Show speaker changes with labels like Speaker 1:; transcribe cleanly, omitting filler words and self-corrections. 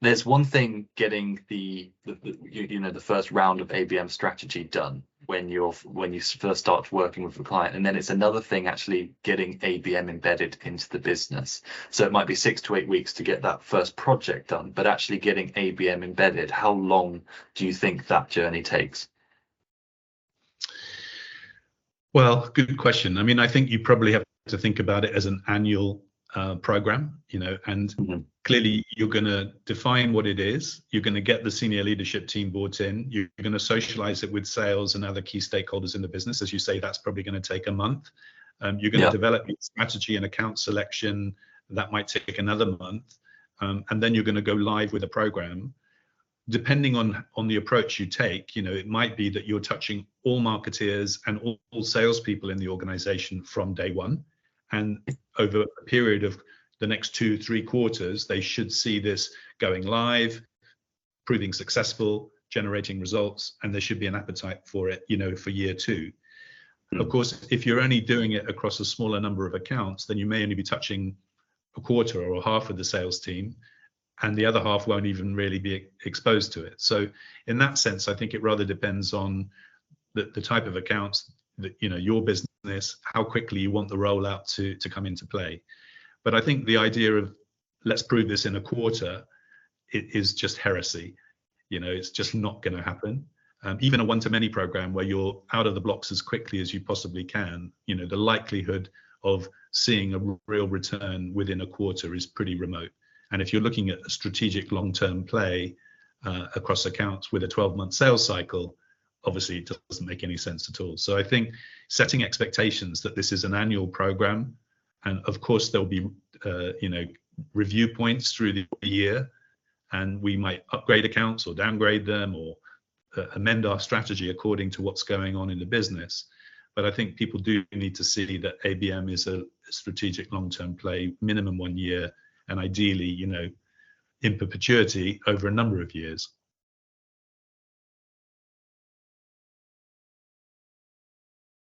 Speaker 1: There's one thing getting the first round of ABM strategy done when you first start working with a client, and then it's another thing actually getting ABM embedded into the business. So it might be 6 to 8 weeks to get that first project done, but actually getting ABM embedded, how long do you think that journey takes?
Speaker 2: Well, good question. I mean, I think you probably have to think about it as an annual program, and clearly you're going to define what it is. You're going to get the senior leadership team brought in. You're going to socialize it with sales and other key stakeholders in the business. As you say, that's probably going to take a month. You're going to develop your strategy and account selection. That might take another month. And then you're going to go live with a program. Depending on the approach you take, it might be that you're touching all marketeers and all salespeople in the organization from day one. And over a period of the next 2-3 quarters, they should see this going live, proving successful, generating results, and there should be an appetite for it, for year 2. Of course, if you're only doing it across a smaller number of accounts, then you may only be touching a quarter or half of the sales team, and the other half won't even really be exposed to it. So in that sense, I think it rather depends on the type of accounts that, your business, how quickly you want the rollout to come into play. But I think the idea of let's prove this in a quarter, it is just heresy. It's just not going to happen. Even a one-to-many program where you're out of the blocks as quickly as you possibly can, the likelihood of seeing a real return within a quarter is pretty remote. And if you're looking at a strategic long-term play across accounts with a 12-month sales cycle, obviously it doesn't make any sense at all. So I think setting expectations that this is an annual program, and of course there'll be review points through the year, and we might upgrade accounts or downgrade them or amend our strategy according to what's going on in the business. But I think people do need to see that ABM is a strategic long-term play, minimum 1 year, and ideally, in perpetuity over a number of years.